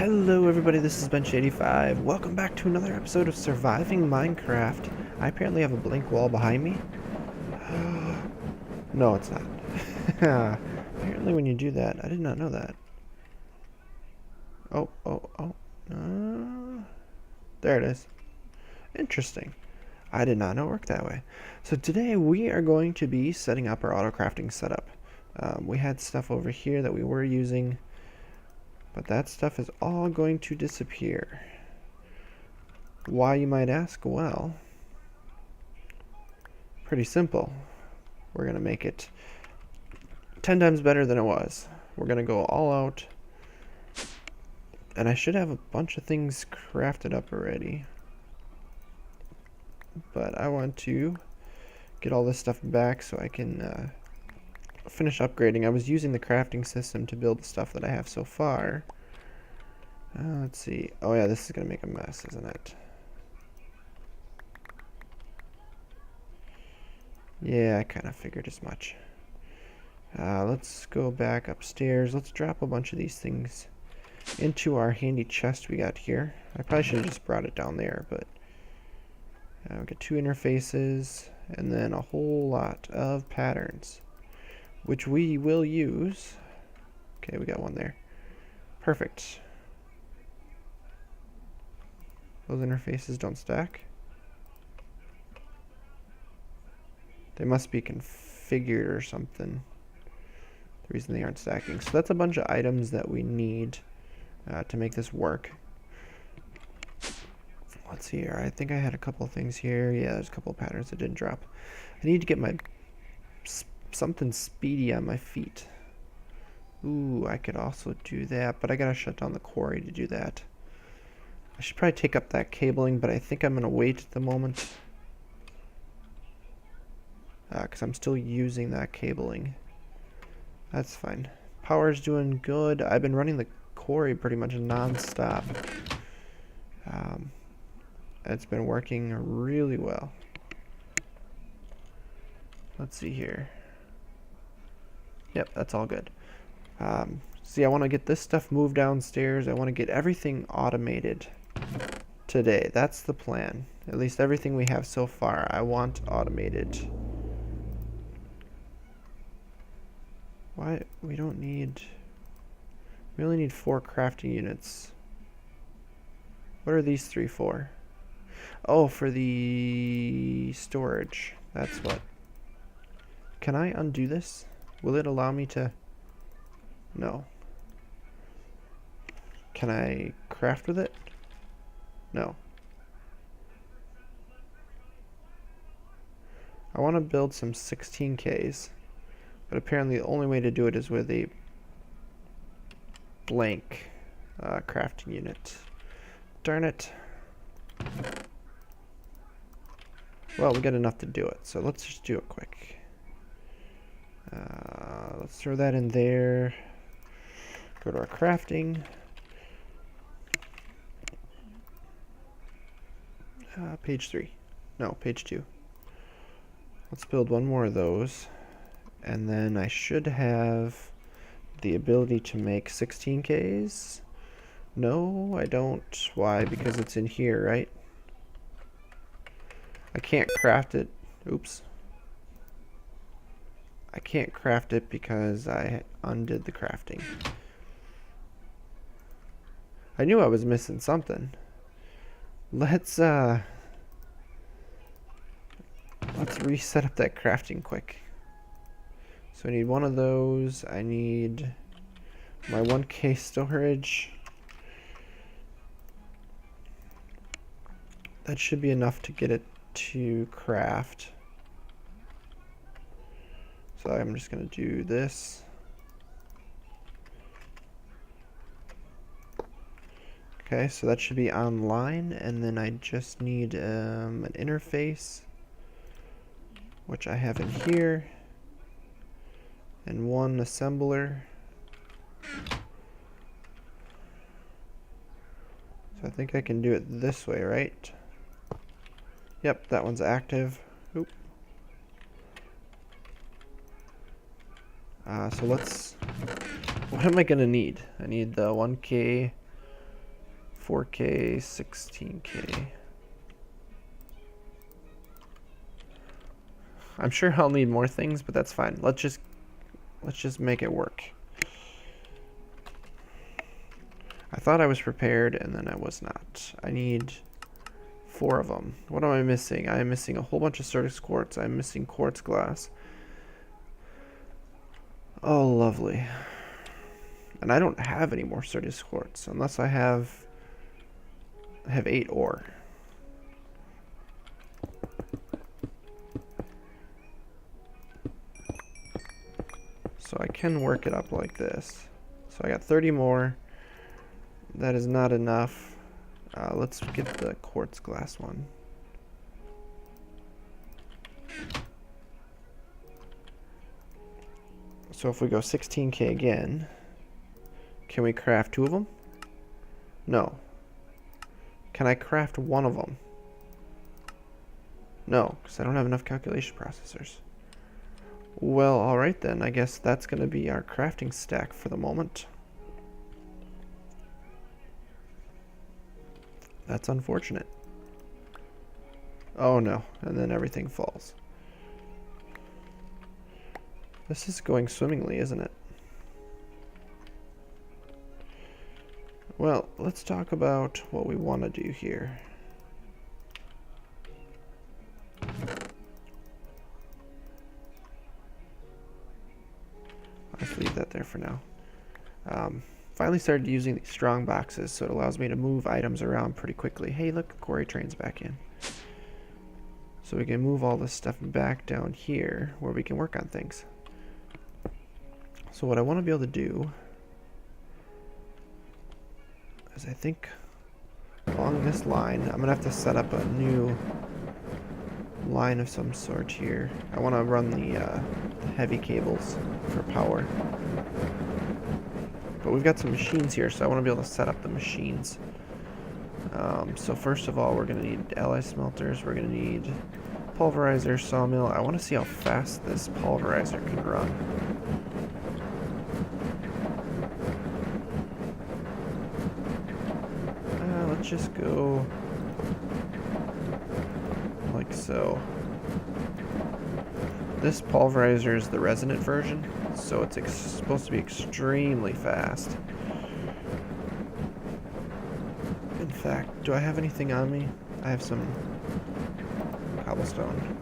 Hello everybody, this is Bench85. Welcome back to another episode of Surviving Minecraft. I apparently have a blank wall behind me. No, it's not. Apparently when you do that, I did not know that. Oh. There it is. Interesting. I did not know it worked that way. So today we are going to be setting up our auto crafting setup. We had stuff over here that we were using, but that stuff is all going to disappear. Why, you might ask? Well, pretty simple. We're going to make it 10 times better than it was. We're going to go all out. And I should have a bunch of things crafted up already. But I want to get all this stuff back so I can finish upgrading. I was using the crafting system to build the stuff that I have so far. Let's see. Oh yeah, this is going to make a mess, isn't it? Yeah, I kind of figured as much. Let's go back upstairs. Let's drop a bunch of these things into our handy chest we got here. I probably should have just brought it down there, but we got 2 interfaces and then a whole lot of patterns, which we will use. Okay, we got one there. Perfect. Those interfaces don't stack. They must be configured or something. The reason they aren't stacking. So that's a bunch of items that we need to make this work. Let's see here. I think I had a couple of things here. Yeah, there's a couple of patterns that didn't drop. I need to get my something speedy on my feet. Ooh, I could also do that, but I gotta shut down the quarry to do that. I should probably take up that cabling, but I think I'm gonna wait at the moment. Because I'm still using that cabling. That's fine. Power's doing good. I've been running the quarry pretty much non-stop. It's been working really well. Let's see here. Yep, that's all good. See, I want to get this stuff moved downstairs. I want to get everything automated today. That's the plan. At least everything we have so far, I want automated. Why? We don't need... We only need 4 crafting units. What are these 3 for? Oh, for the storage. That's what. Can I undo this? Will it allow me to... No. Can I craft with it? No. I want to build some 16Ks, but apparently the only way to do it is with a blank crafting unit. Darn it. Well, we got enough to do it, so let's just do it quick. Let's throw that in there. Go to our crafting. Page 3. No, page 2. Let's build one more of those. And then I should have the ability to make 16Ks. No, I don't. Why? Because it's in here, right? I can't craft it. Oops. I can't craft it because I undid the crafting. I knew I was missing something. Let's reset up that crafting quick. So I need one of those. I need my 1K storage. That should be enough to get it to craft. So I'm just going to do this. Okay, so that should be online, and then I just need an interface, which I have in here, and one assembler. So I think I can do it this way, right? Yep, that one's active. Oop. So let's... What am I gonna need? I need the 1K 4K, 16K. I'm sure I'll need more things, but that's fine. Let's just make it work. I thought I was prepared, and then I was not. I need 4 of them. What am I missing? I am missing a whole bunch of Certus quartz. I'm missing quartz glass. Oh, lovely. And I don't have any more Certus quartz, unless I have 8 ore. So I can work it up like this. So I got 30 more. That is not enough. Let's get the quartz glass one. So if we go 16K again, can we craft 2 of them? No. Can I craft 1 of them? No, because I don't have enough calculation processors. Well, alright then. I guess that's going to be our crafting stack for the moment. That's unfortunate. Oh no, and then everything falls. This is going swimmingly, isn't it? Well, let's talk about what we want to do here. Let's leave that there for now. Finally started using these strong boxes, so it allows me to move items around pretty quickly. Hey, look, quarry train's back in. So we can move all this stuff back down here where we can work on things. So what I want to be able to do is, I think along this line, I'm going to have to set up a new line of some sort here. I want to run the heavy cables for power. But we've got some machines here, so I want to be able to set up the machines. So first of all, we're going to need alloy smelters. We're going to need pulverizer, sawmill. I want to see how fast this pulverizer can run. Let's just go like so. This pulverizer is the resonant version, so it's supposed to be extremely fast. In fact, do I have anything on me? I have some cobblestone.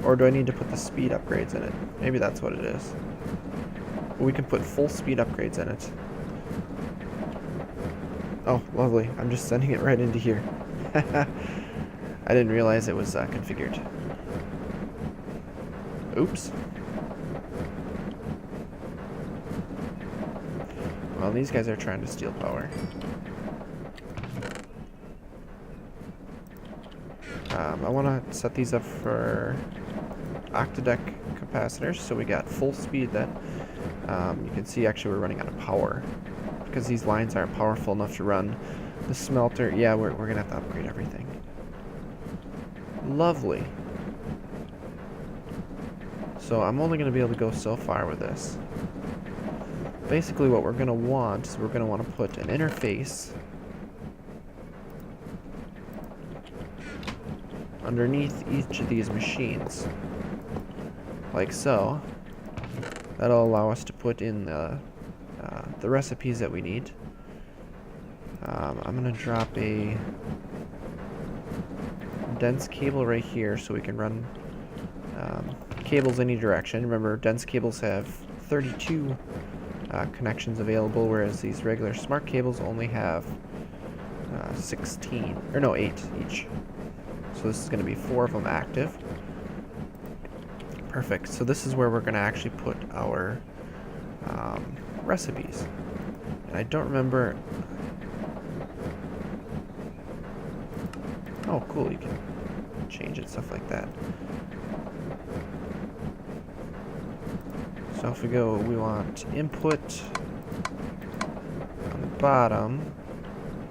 Or do I need to put the speed upgrades in it? Maybe that's what it is. We can put full speed upgrades in it. Oh, lovely. I'm just sending it right into here. I didn't realize it was configured. Oops. Well, these guys are trying to steal power. I want to set these up for octadeck capacitors, so we got full speed then. You can see actually we're running out of power because these lines aren't powerful enough to run the smelter. Yeah, we're going to have to upgrade everything. Lovely. So I'm only going to be able to go so far with this. Basically what we're going to want is we're going to want to put an interface underneath each of these machines, like so. That'll allow us to put in the recipes that we need. I'm going to drop a dense cable right here so we can run cables any direction. Remember, dense cables have 32 connections available, whereas these regular smart cables only have 16, or no, 8 each. So this is going to be 4 of them active. Perfect. So this is where we're going to actually put our recipes. And I don't remember. Oh, cool. You can change it, stuff like that. So if we go, we want input on the bottom.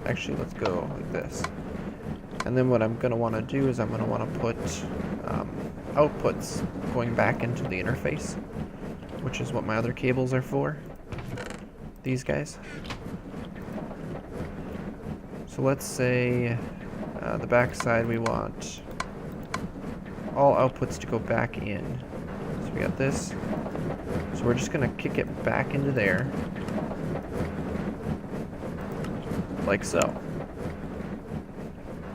Actually, let's go like this. And then what I'm going to want to do is I'm going to want to put outputs going back into the interface, which is what my other cables are for. These guys. So let's say the back side we want all outputs to go back in. So we got this. So we're just going to kick it back into there. Like so.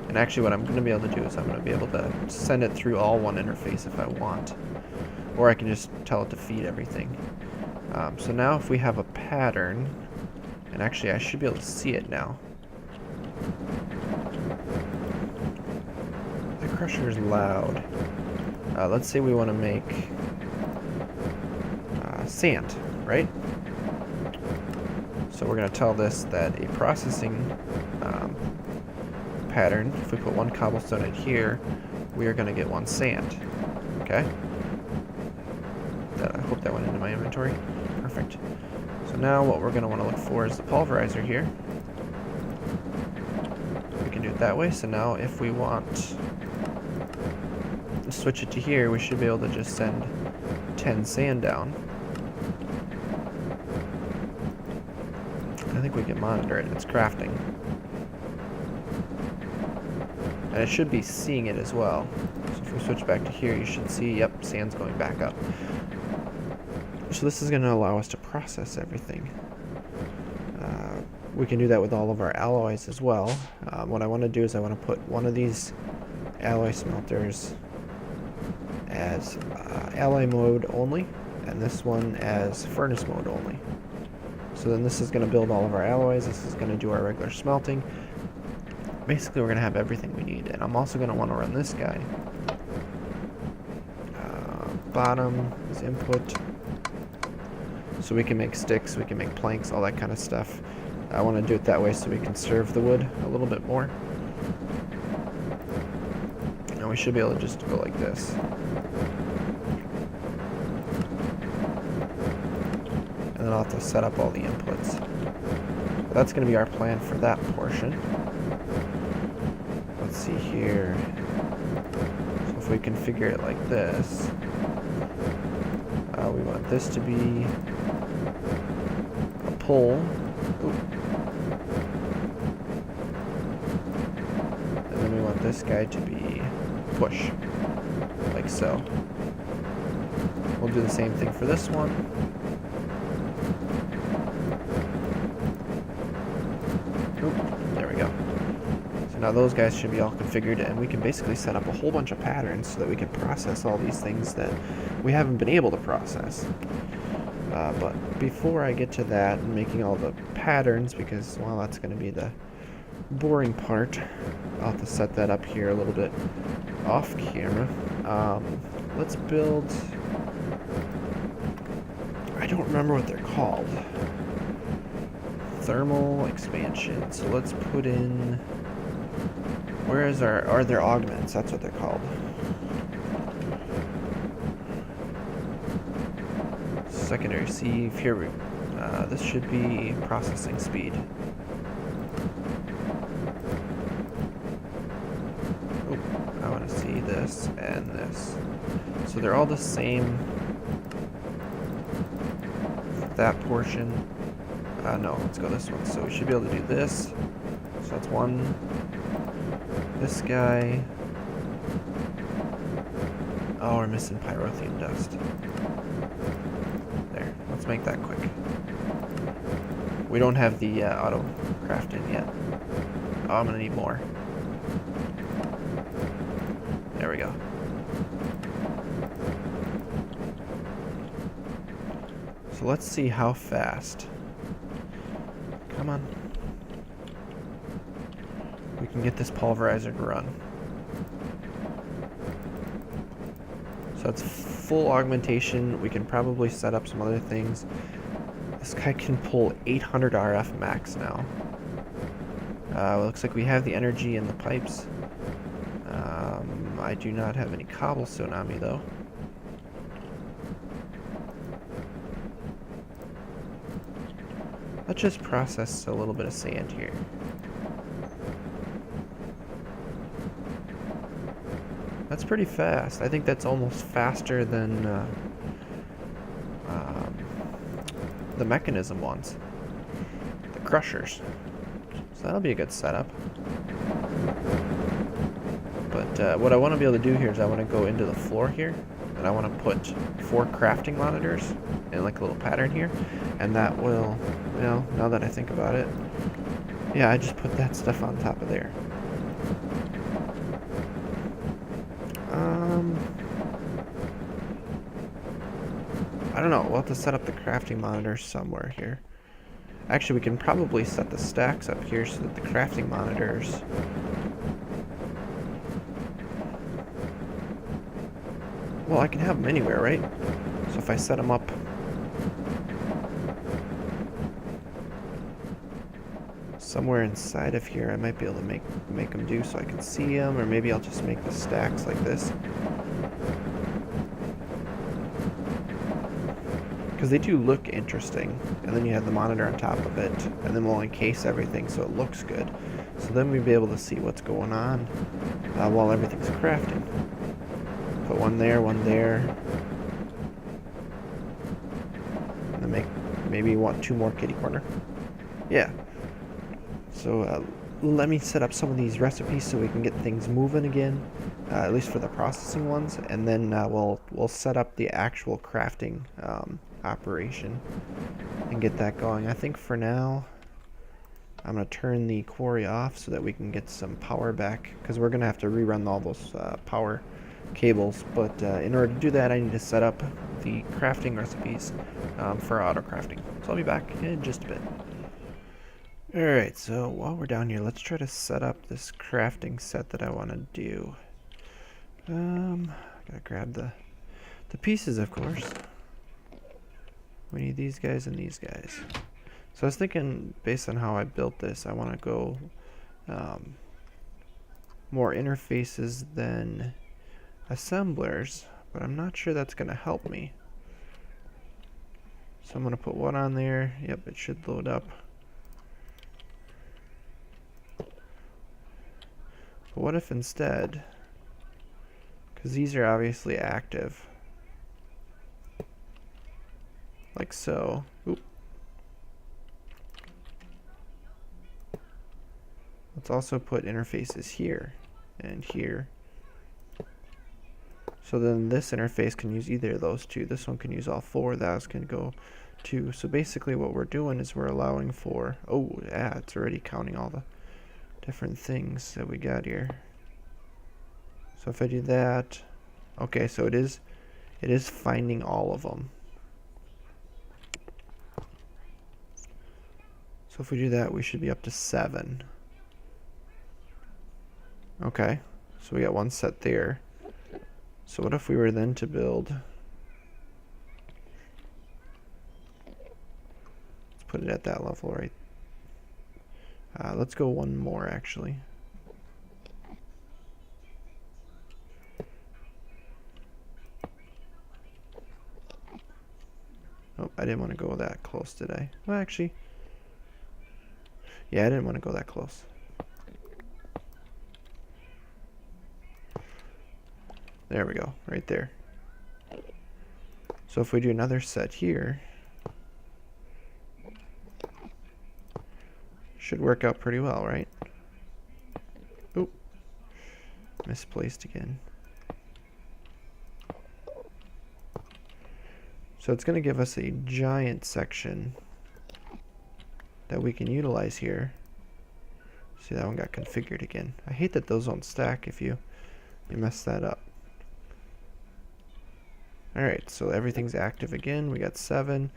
And actually what I'm going to be able to do is I'm going to be able to send it through all one interface if I want. Or I can just tell it to feed everything. So now if we have a pattern, and actually I should be able to see it now. The crusher is loud. Let's say we want to make sand, right? So we're going to tell this that a processing pattern, if we put one cobblestone in here, we are going to get one sand. Okay? I hope that went into my inventory. Perfect. So now what we're going to want to look for is the pulverizer here. We can do it that way. So now if we want to switch it to here, we should be able to just send 10 sand down. I think we can monitor it. It's crafting. And it should be seeing it as well. So if we switch back to here, you should see, yep, sand's going back up. So this is going to allow us to process everything. We can do that with all of our alloys as well. What I want to do is I want to put one of these alloy smelters as alloy mode only, and this one as furnace mode only. So then this is going to build all of our alloys, this is going to do our regular smelting. Basically we're going to have everything we need, and I'm also going to want to run this guy. Bottom is input, so we can make sticks, we can make planks, all that kind of stuff. I want to do it that way so we can serve the wood a little bit more. And we should be able to just go like this. And then I'll have to set up all the inputs. But that's going to be our plan for that portion. Let's see here. So if we configure it like this, we want this to be a pull. Ooh. And then we want this guy to be push, like so. We'll do the same thing for this one. Oop, there we go. So now those guys should be all configured, and we can basically set up a whole bunch of patterns so that we can process all these things that we haven't been able to process. But before I get to that and making all the patterns, because, well, that's going to be the boring part, I'll have to set that up here a little bit off camera. Let's build... I don't remember what they're called. Thermal expansion. So let's put in... Where is are there augments? That's what they're called. Secondary sieve. Here we. This should be processing speed. Oh, I want to see this and this. So they're all the same. For that portion. No, let's go this one. So we should be able to do this. So that's one. This guy. Oh, we're missing pyrotheum dust. There, let's make that quick. We don't have the auto craft in yet. Oh, I'm gonna need more. There we go. So let's see how fast. Come on. We can get this pulverizer to run. So it's full augmentation. We can probably set up some other things. This guy can pull 800 RF max now. Looks like we have the energy in the pipes. I do not have any cobblestone on me though. Let's just process a little bit of sand here. That's pretty fast. I think that's almost faster than the mechanism ones. The crushers. So So that'll be a good setup. But what I want to be able to do here is I want to go into the floor here, and I want to put 4 crafting monitors in like a little pattern here, and that will, you know, now that I think about it, yeah, I just put that stuff on top of there. I don't know, we'll have to set up the crafting monitors somewhere here. Actually, we can probably set the stacks up here so that the crafting monitors... Well, I can have them anywhere, right? So if I set them up... somewhere inside of here, I might be able to make them do so I can see them, or maybe I'll just make the stacks like this. Because they do look interesting, and then you have the monitor on top of it, and then we'll encase everything so it looks good. So then we'll be able to see what's going on while everything's crafting. Put one there, and then maybe you want 2 more kitty corner. Yeah. So let me set up some of these recipes so we can get things moving again, at least for the processing ones, and then we'll set up the actual crafting operation and get that going. I think for now I'm going to turn the quarry off so that we can get some power back, because we're going to have to rerun all those power cables, but in order to do that I need to set up the crafting recipes for auto crafting. So I'll be back in just a bit. Alright, so while we're down here, let's try to set up this crafting set that I want to do. Gotta grab the pieces, of course. We need these guys and these guys. So I was thinking, based on how I built this, I want to go more interfaces than assemblers, but I'm not sure that's going to help me. So I'm going to put one on there. Yep, it should load up. But what if instead, because these are obviously active, like so. Oop. Let's also put interfaces here and here. So then this interface can use either of those two. This one can use all 4. That can go 2. So basically what we're doing is we're allowing for, oh yeah, it's already counting all the different things that we got here. So if I do that, okay, so it is finding all of them. So if we do that, we should be up to 7. Okay, so we got one set there. So what if we were then to build, let's put it at that level, right? Let's go one more actually. Oh, I didn't want to go that close, did I? Well, actually, yeah, I didn't want to go that close. There we go, right there. So if we do another set here, should work out pretty well, right? Oop, misplaced again. So it's going to give us a giant section that we can utilize here. See, that one got configured again. I hate that those don't stack if you mess that up. Alright, so everything's active again. We got 7.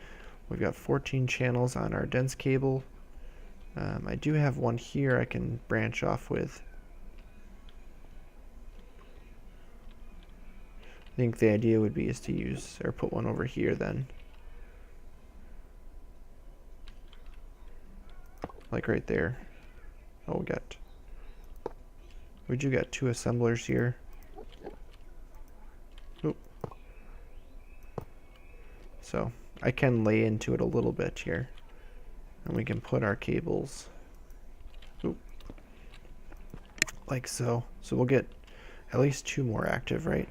We've got 14 channels on our dense cable. I do have one here I can branch off with. I think the idea would be is to use, or put one over here then. Like right there. Oh, we do got 2 assemblers here. Oop. So I can lay into it a little bit here. And we can put our cables, oop, like so. So we'll get at least 2 more active, right?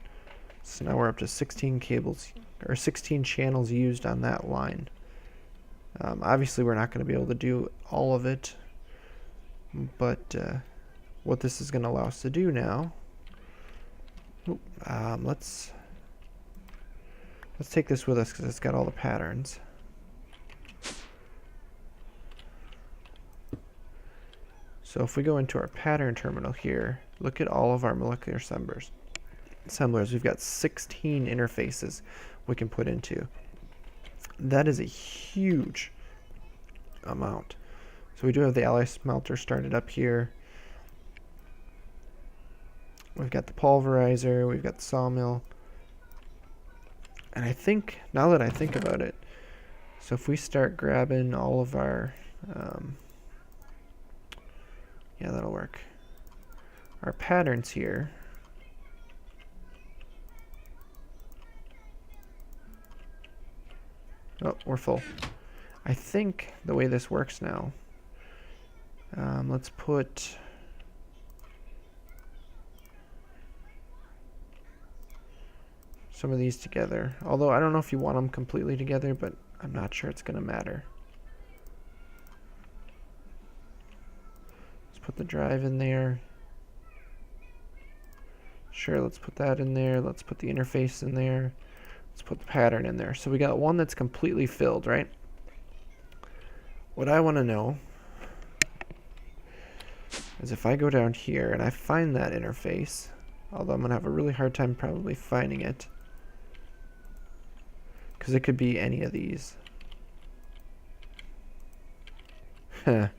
So now we're up to 16 cables, or 16 channels used on that line. Obviously we're not going to be able to do all of it, But what this is going to allow us to do now, let's take this with us because it's got all the patterns. So if we go into our pattern terminal here, look at all of our molecular assemblers. We've got 16 interfaces we can put into. That is a huge amount. So we do have the alloy smelter started up here. We've got the pulverizer, we've got the sawmill. And I think, now that I think about it, so if we start grabbing all of our, yeah, that'll work. Our patterns here. Oh, we're full. I think the way this works now, let's put some of these together. Although I don't know if you want them completely together, but I'm not sure it's going to matter. Let's put the drive in there. Sure, let's put that in there. Let's put the interface in there. Let's put the pattern in there. So we got one that's completely filled, right? What I want to know is if I go down here and I find that interface, although I'm going to have a really hard time probably finding it, because it could be any of these. Huh.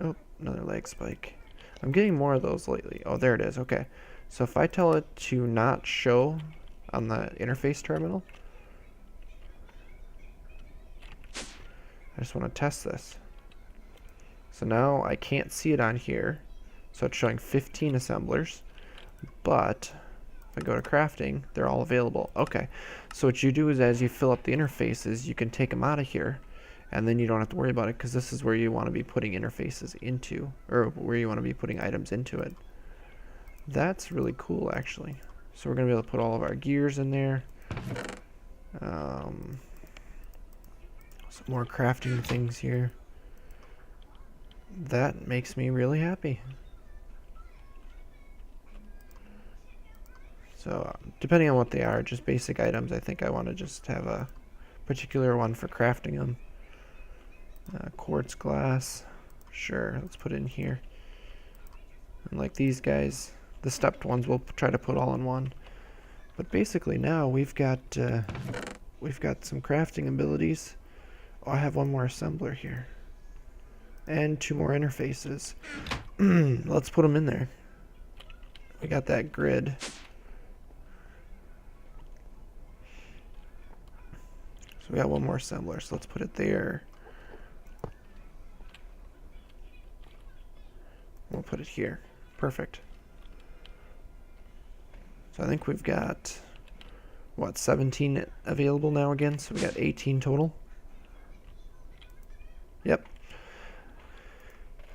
Oh, another leg spike. I'm getting more of those lately. Oh, there it is. Okay. So if I tell it to not show on the interface terminal, I just want to test this. So now I can't see it on here. So it's showing 15 assemblers. But if I go to crafting, they're all available. Okay. So what you do is as you fill up the interfaces, you can take them out of here. And then you don't have to worry about it because this is where you want to be putting interfaces into, or where you want to be putting items into it. That's really cool, actually. So we're going to be able to put all of our gears in there. Some more crafting things here. That makes me really happy. So depending on what they are, just basic items, I think I want to just have a particular one for crafting them. Quartz glass, sure, let's put it in here. And like these guys, the stepped ones we'll try to put all in one. But basically now we've got some crafting abilities. Oh, I have one more assembler here. And 2 more interfaces. Let's put them in there. We got that grid. So we got one more assembler, so let's put it there. We'll put it here. Perfect. So I think we've got, what, 17 available now again? So we got 18 total. Yep.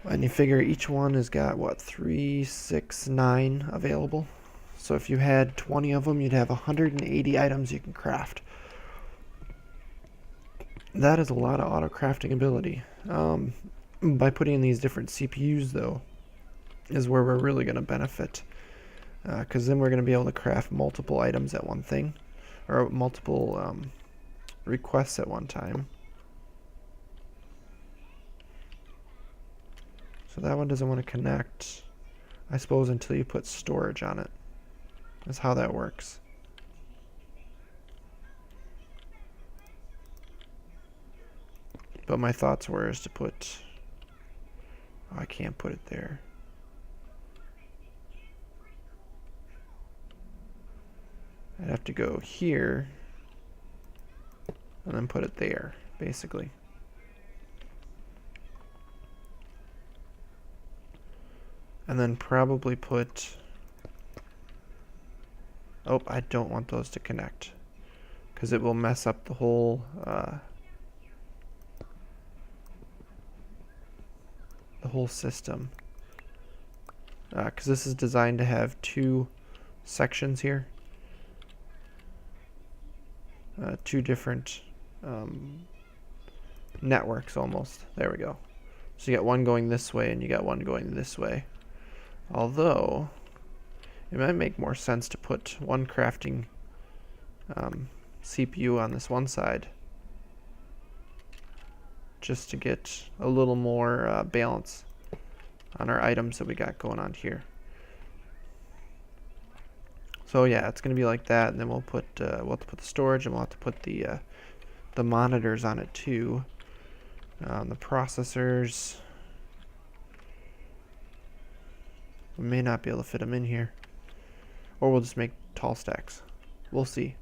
And you figure each one has got, what, 3, 6, 9 available. So if you had 20 of them, you'd have 180 items you can craft. That is a lot of auto crafting ability. By putting in these different CPUs, though, is where we're really going to benefit, because then we're going to be able to craft multiple items at one thing, or multiple requests at one time. So that one doesn't want to connect, I suppose, until you put storage on it. That's how that works. But my thoughts were is to put, oh, I can't put it there. I'd have to go here and then put it there, basically. And then probably put, oh, I don't want those to connect because it will mess up the whole system. Because this is designed to have 2 sections here. 2 different networks almost. There we go. So you got one going this way and you got one going this way. Although, it might make more sense to put one crafting CPU on this one side, just to get a little more balance on our items that we got going on here. So yeah, it's going to be like that, and then we'll have to put the storage, and we'll have to put the monitors on it too. The processors, we may not be able to fit them in here, or we'll just make tall stacks. We'll see.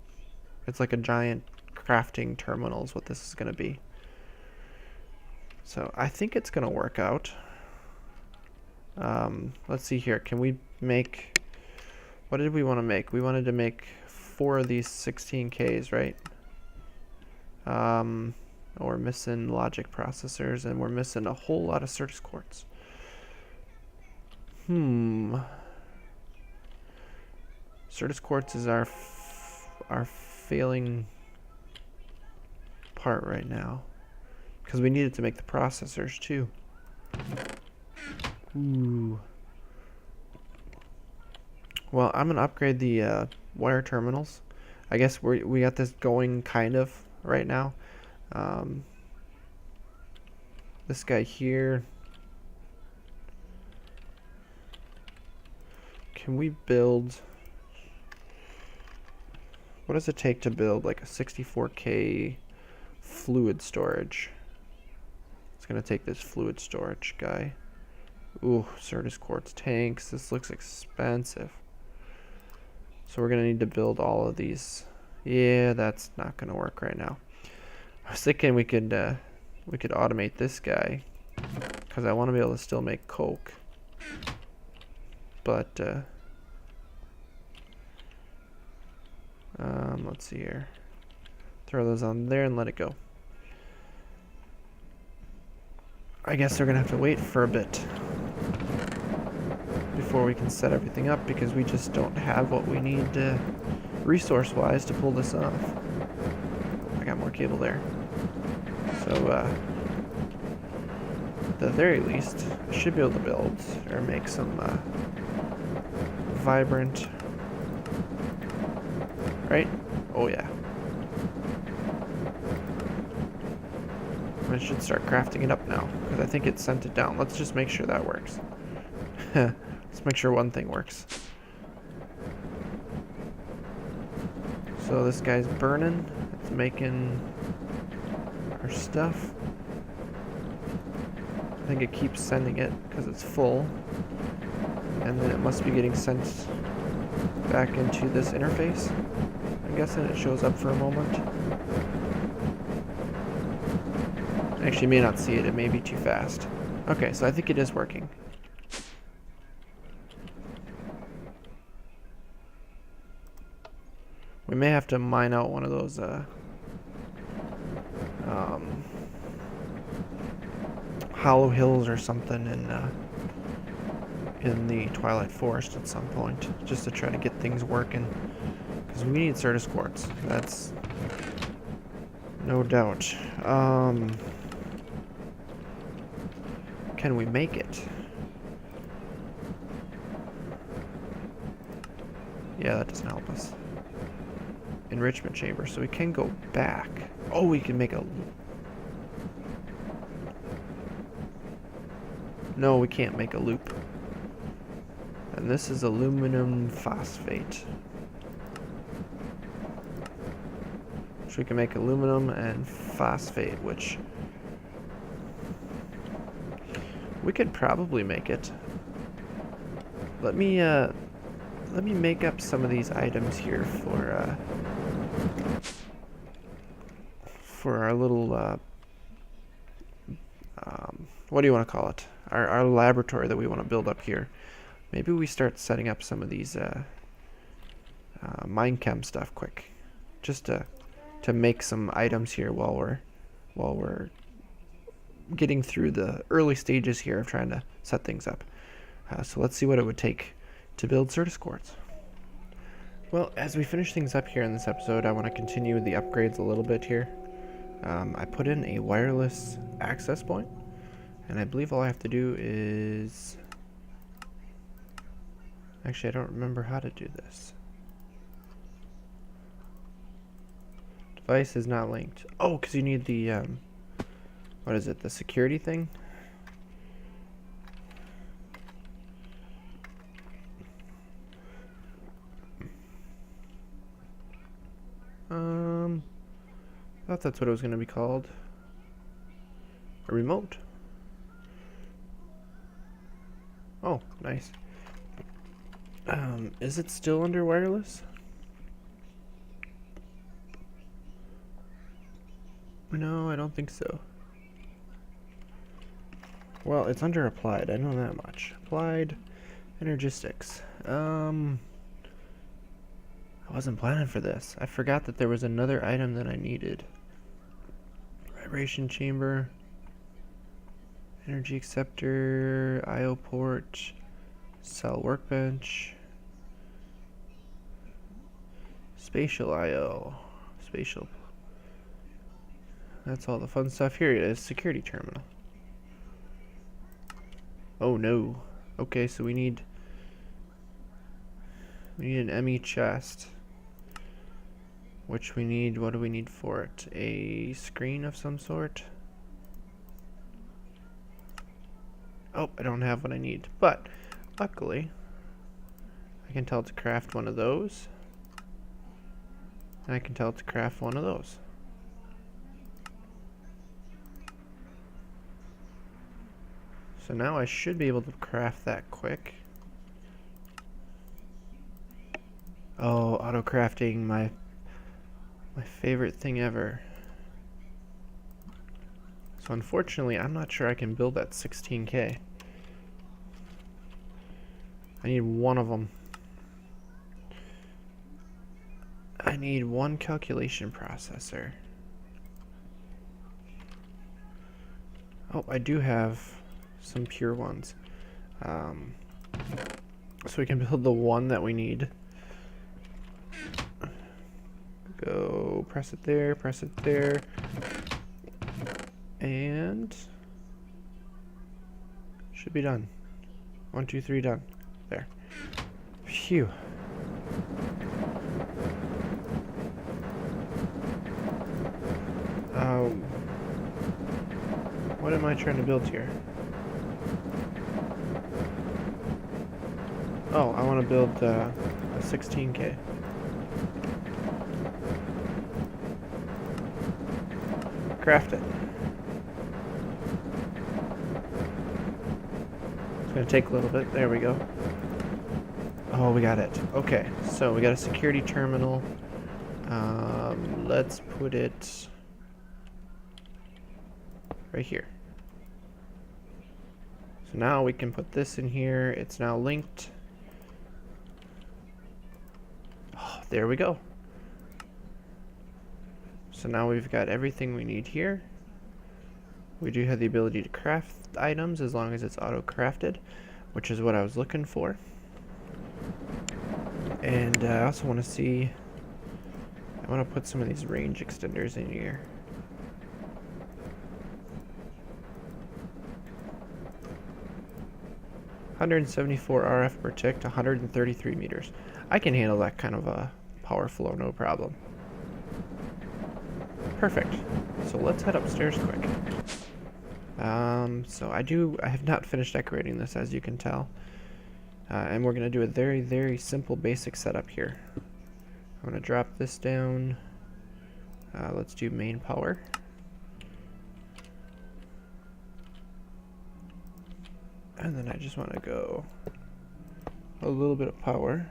It's like a giant crafting terminal is what this is going to be. So I think it's going to work out. Let's see here. Can we make... What did we want to make? We wanted to make 4 of these 16Ks, right? We're missing logic processors, and we're missing a whole lot of Certus quartz. Certus quartz is our failing part right now, because we needed to make the processors too. Ooh. Well, I'm gonna upgrade the wire terminals. I guess we got this going kind of right now. This guy here. Can we build? What does it take to build like a 64K fluid storage? It's gonna take this fluid storage guy. Ooh, Certus quartz tanks. This looks expensive. So we're gonna need to build all of these. Yeah, that's not gonna work right now. I was thinking we could automate this guy, because I want to be able to still make coke. But let's see here. Throw those on there and let it go. I guess they're gonna have to wait for a bit before we can set everything up, because we just don't have what we need resource-wise to pull this off. I got more cable there. So, at the very least, I should be able to build or make some vibrant, right? Oh yeah. I should start crafting it up now, because I think it sent it down. Let's just make sure that works. Let's make sure one thing works. So this guy's burning. It's making our stuff. I think it keeps sending it because it's full. And then it must be getting sent back into this interface. I'm guessing it shows up for a moment. Actually, you may not see it. It may be too fast. Okay, so I think it is working. We may have to mine out one of those hollow hills or something in the Twilight Forest at some point, just to try to get things working, because we need Certus quartz. That's no doubt. Can we make it? Yeah, that doesn't help us. Enrichment chamber, so we can go back. Oh, we can make a... No, we can't make a loop. And this is aluminum phosphate. So we can make aluminum and phosphate, which... we could probably make it. Let me make up some of these items here for our little what do you want to call it? Our laboratory that we want to build up here. Maybe we start setting up some of these mine chem stuff quick, just to make some items here while we're getting through the early stages here of trying to set things up. So let's see what it would take to build Certus quartz. Well, as we finish things up here in this episode, I want to continue with the upgrades a little bit here. I put in a wireless access point, and I believe all I have to do is... Actually, I don't remember how to do this. Device is not linked. Oh, because you need the, what is it, the security thing? I thought that's what it was going to be called. A remote. Oh, nice. Is it still under wireless? No, I don't think so. Well, it's under applied. I know that much. Applied energistics. I wasn't planning for this. I forgot that there was another item that I needed. Vibration chamber. Energy acceptor. IO port. Cell workbench. Spatial IO. Spatial. That's all the fun stuff. Here it is. Security terminal. Oh no. Okay, so we need an ME chest. Which we need, what do we need for it? A screen of some sort? Oh, I don't have what I need. But, luckily, I can tell it to craft one of those. And I can tell it to craft one of those. So now I should be able to craft that quick. Oh, auto crafting, my favorite thing ever. So unfortunately, I'm not sure I can build that 16K. I need one of them. I need one calculation processor. Oh, I do have some pure ones. So we can build the one that we need. Go press it there, and should be done. 1, 2, 3, done. There. Phew. What am I trying to build here? Oh, I want to build a 16K. Craft it. It's going to take a little bit. There we go. Oh, we got it. Okay, so we got a security terminal. Let's put it right here. So now we can put this in here. It's now linked. Oh, there we go. So now we've got everything we need here. We do have the ability to craft items as long as it's auto-crafted, which is what I was looking for. And I also want to see, I want to put some of these range extenders in here. $174 RF per tick to 133 meters. I can handle that kind of a power flow, no problem. Perfect. So let's head upstairs quick. So I have not finished decorating this, as you can tell. And we're going to do a very, very simple basic setup here. I'm going to drop this down. Let's do main power. And then I just want to go a little bit of power.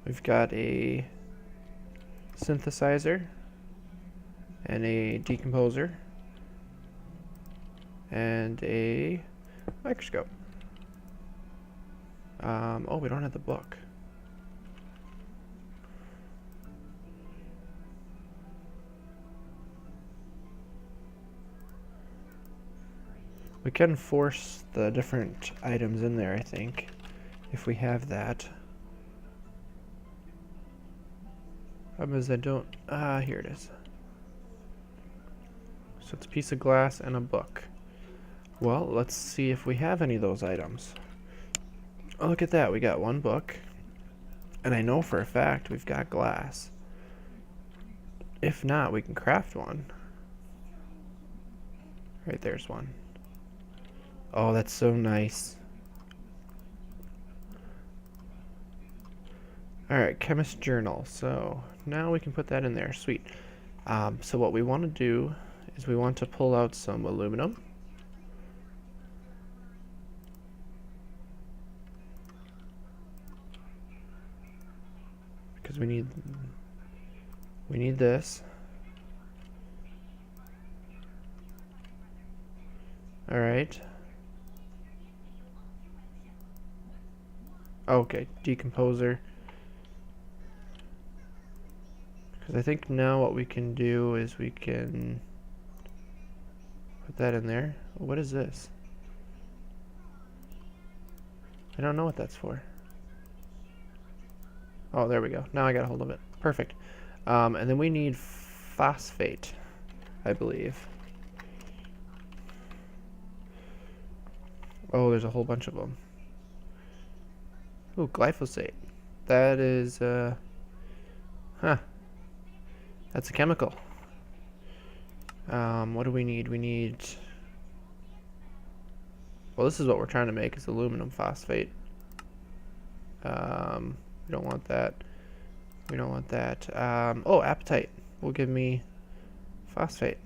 We've got a synthesizer and a decomposer and a microscope. Oh, we don't have the book. We can force the different items in there, I think, if we have that. Problem is I don't, here it is. So it's a piece of glass and a book. Well, let's see if we have any of those items. Oh, look at that, we got one book. And I know for a fact we've got glass. If not, we can craft one. Right, there's one. Oh, that's so nice. Alright, chemist journal. So now we can put that in there. Sweet. So what we want to do is we want to pull out some aluminum. Because we need this. Alright. Okay, decomposer. Because I think now what we can do is we can put that in there. What is this? I don't know what that's for. Oh, there we go. Now I got a hold of it. Perfect. And then we need phosphate, I believe. Oh, there's a whole bunch of them. Ooh, glyphosate. That is, that's a chemical. What do we need? We need... Well, this is what we're trying to make, is aluminum phosphate. We don't want that. We don't want that. Oh, apatite will give me phosphate.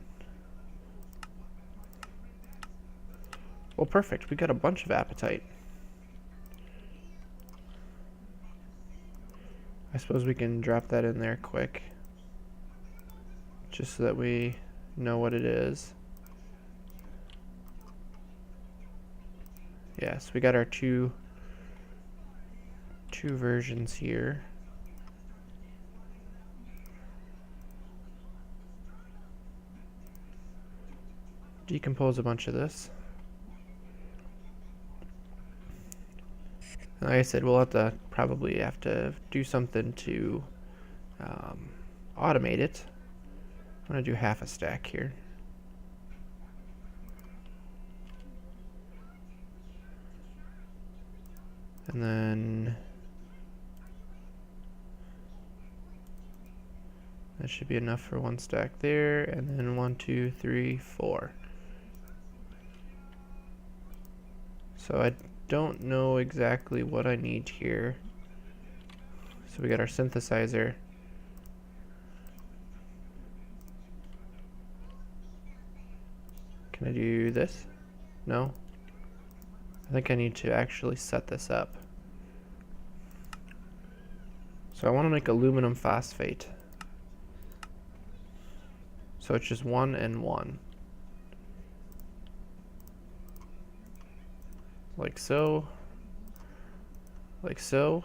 Well, perfect. We got a bunch of apatite. I suppose we can drop that in there quick, just so that we know what it is. Yes, we got our two versions here. Decompose a bunch of this. And like I said, we'll probably have to do something to automate it. I'm gonna do half a stack here. And then that should be enough for one stack there, and then 1, 2, 3, 4. So I don't know exactly what I need here. So we got our synthesizer. Can I do this? No? I think I need to actually set this up. So I want to make aluminum phosphate. So it's just 1 and 1. Like so. Like so.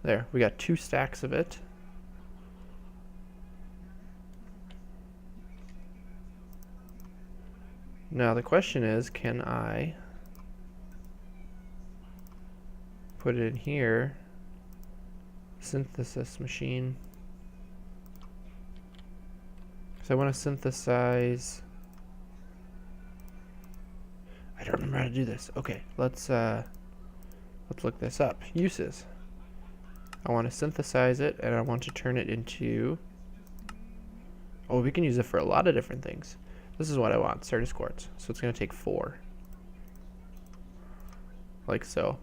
There, we got 2 stacks of it. Now the question is, can I put it in here? Synthesis machine. So I want to synthesize. I don't remember how to do this. Okay, let's look this up. Uses. I want to synthesize it, and I want to turn it into. Oh, we can use it for a lot of different things. This is what I want. Certus quartz. So it's going to take 4. Like so.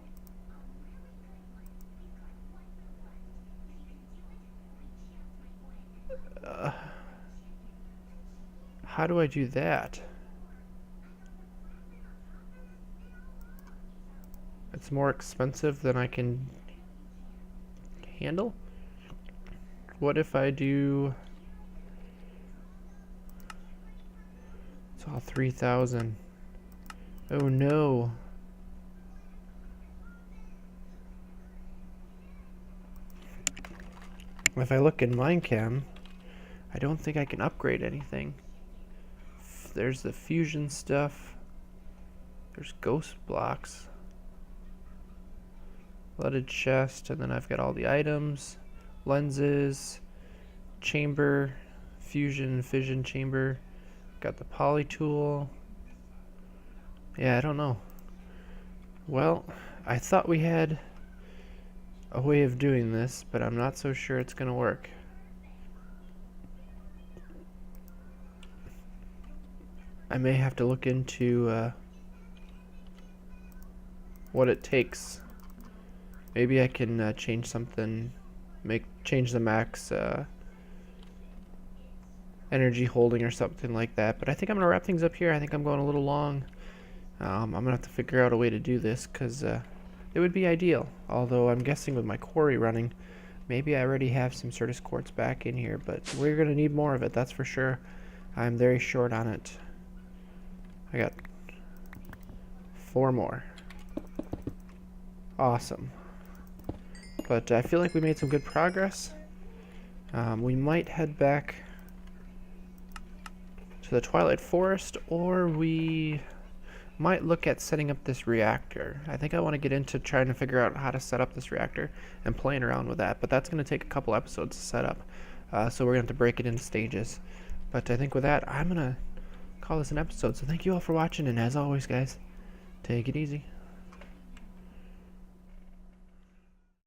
How do I do that? It's more expensive than I can handle. What if I do... It's all 3,000. Oh no. If I look in Minecam, I don't think I can upgrade anything. There's the fusion stuff. There's ghost blocks. Leaded chest, and then I've got all the items, lenses, chamber, fusion, fission chamber. Got the poly tool. Yeah, I don't know. Well, I thought we had a way of doing this, but I'm not so sure it's gonna work. I may have to look into what it takes. Maybe I can change something, change the max energy holding or something like that. But I think I'm gonna wrap things up here. I think I'm going a little long. I'm gonna have to figure out a way to do this because it would be ideal. Although I'm guessing with my quarry running, maybe I already have some Certus quartz back in here, but we're gonna need more of it, that's for sure. I'm very short on it. I got 4 more. Awesome. But I feel like we made some good progress. We might head back to the Twilight Forest, or we might look at setting up this reactor. I think I want to get into trying to figure out how to set up this reactor and playing around with that, but that's going to take a couple episodes to set up. So we're going to have to break it into stages. But I think with that, I'm going to call this an episode. So thank you all for watching, and as always, guys, take it easy.